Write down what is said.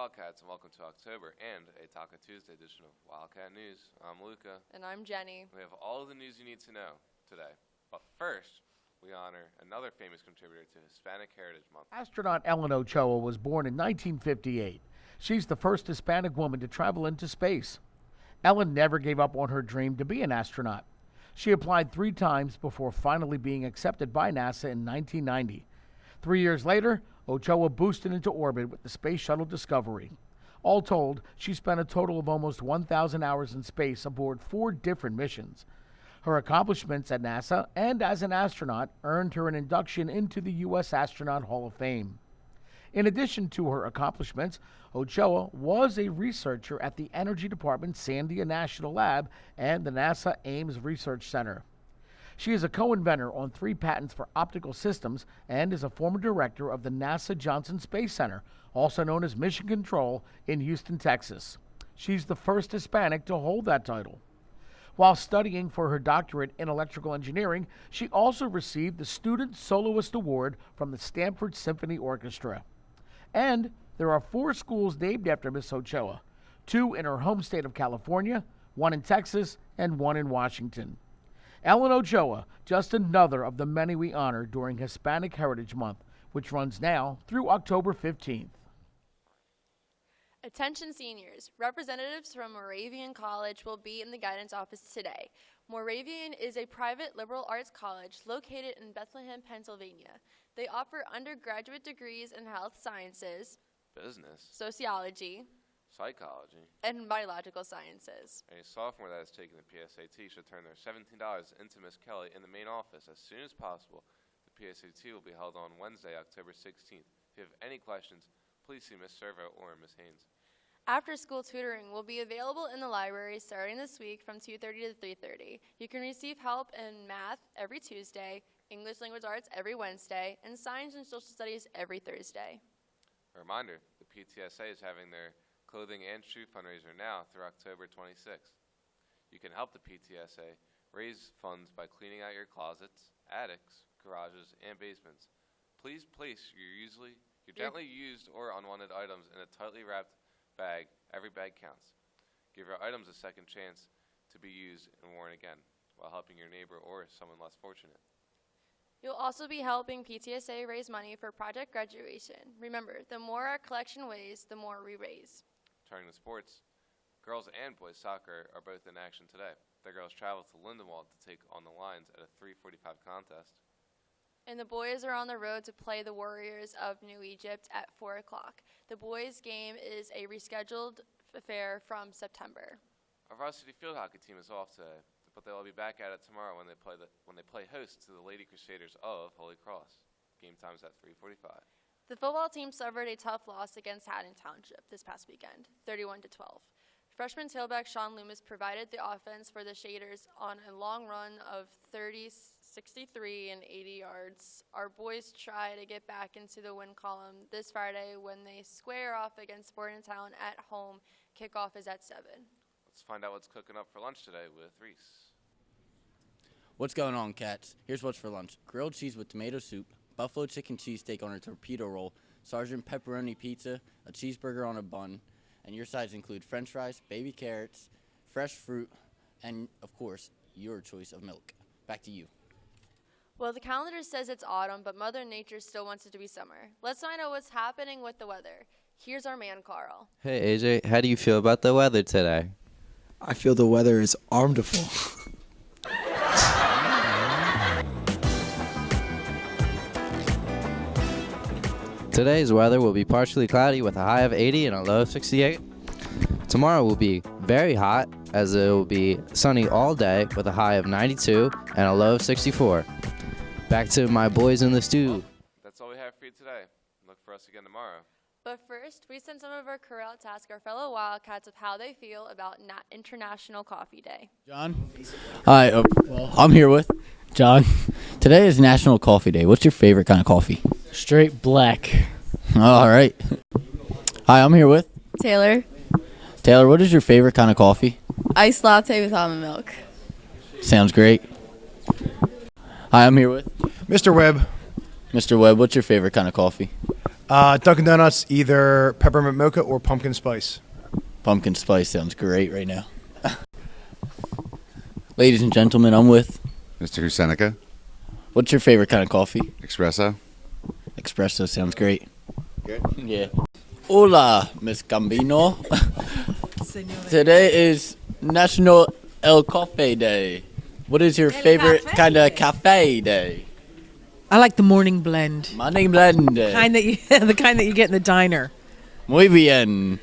Wildcats, and welcome to October and a Taco Tuesday edition of Wildcat News. I'm Luca. And I'm Jenny. We have all of the news you need to know today. But first, we honor another famous contributor to Hispanic Heritage Month. Astronaut Ellen Ochoa was born in 1958. She's the first Hispanic woman to travel into space. Ellen never gave up on her dream to be an astronaut. She applied 3 times before finally being accepted by NASA in 1990. 3 years later, Ochoa boosted into orbit with the Space Shuttle Discovery. All told, she spent a total of almost 1,000 hours in space aboard 4 different missions. Her accomplishments at NASA and as an astronaut earned her an induction into the U.S. Astronaut Hall of Fame. In addition to her accomplishments, Ochoa was a researcher at the Energy Department's Sandia National Lab and the NASA Ames Research Center. She is a co-inventor on 3 patents for optical systems and is a former director of the NASA Johnson Space Center, also known as Mission Control, in Houston, Texas. She's the first Hispanic to hold that title. While studying for her doctorate in electrical engineering, she also received the Student Soloist Award from the Stanford Symphony Orchestra. And there are 4 schools named after Miss Ochoa, 2 in her home state of California, 1 in Texas, and 1 in Washington. Ellen Ochoa, just another of the many we honor during Hispanic Heritage Month, which runs now through October 15th. Attention seniors, representatives from Moravian College will be in the guidance office today. Moravian is a private liberal arts college located in Bethlehem, Pennsylvania. They offer undergraduate degrees in health sciences, Business, sociology, psychology, and biological sciences. Any sophomore that has taken the PSAT should turn their $17 into Miss Kelly in the main office as soon as possible. The PSAT will be held on Wednesday, October 16th. If you have any questions, please see Miss Servo or Miss Haynes. After-school tutoring will be available in the library starting this week from 2:30 to 3:30. You can receive help in math every Tuesday, English language arts every Wednesday, and science and social studies every Thursday. A reminder, the PTSA is having their clothing and shoe fundraiser now through October 26th. You can help the PTSA raise funds by cleaning out your closets, attics, garages, and basements. Please place your gently used or unwanted items in a tightly wrapped bag. Every bag counts. Give your items a second chance to be used and worn again while helping your neighbor or someone less fortunate. You'll also be helping PTSA raise money for Project Graduation. Remember, the more our collection weighs, the more we raise. Turning to sports, girls and boys soccer are both in action today. The girls travel to Lindenwold to take on the Lions at a 3:45 contest. And the boys are on the road to play the Warriors of New Egypt at 4 o'clock. The boys' game is a rescheduled affair from September. Our varsity field hockey team is off today, but they will be back at it tomorrow when they play host to the Lady Crusaders of Holy Cross. Game time's at 3:45. The football team suffered a tough loss against Haddon Township this past weekend, 31-12. Freshman tailback Sean Loomis provided the offense for the Shaders on a long run of 30, 63, and 80 yards. Our boys try to get back into the win column this Friday when they square off against Bordentown at home. Kickoff is at 7. Let's find out what's cooking up for lunch today with Reese. What's going on, cats? Here's what's for lunch. Grilled cheese with tomato soup, buffalo chicken cheesesteak on a torpedo roll, Sergeant pepperoni pizza, a cheeseburger on a bun, and your sides include french fries, baby carrots, fresh fruit, and, of course, your choice of milk. Back to you. Well, the calendar says it's autumn, but Mother Nature still wants it to be summer. Let's find out what's happening with the weather. Here's our man, Carl. Hey, AJ, how do you feel about the weather today? I feel the weather is armful. Today's weather will be partially cloudy with a high of 80 and a low of 68. Tomorrow will be very hot as it will be sunny all day with a high of 92 and a low of 64. Back to my boys in the stew. That's all we have for you today. Look for us again tomorrow. But first, we sent some of our corral to ask our fellow Wildcats of how they feel about International Coffee Day. John? Hi, I'm here with John. Today is National Coffee Day. What's your favorite kind of coffee? Straight black. All right. Hi, I'm here with Taylor. Taylor, what is your favorite kind of coffee? Iced latte with almond milk. Sounds great. Hi, I'm here with Mr. Webb. Mr. Webb, what's your favorite kind of coffee? Dunkin' Donuts, either peppermint mocha or pumpkin spice. Pumpkin spice sounds great right now. Ladies and gentlemen, I'm with. Mr. Seneca, What's your favorite kind of coffee? espresso. Espresso sounds great. Good. Yeah. Hola, Miss Gambino. Today is National El Cafe Day. What is your favorite kind of cafe day? I like the morning blend. Morning blend. The kind that you get in the diner. Muy bien.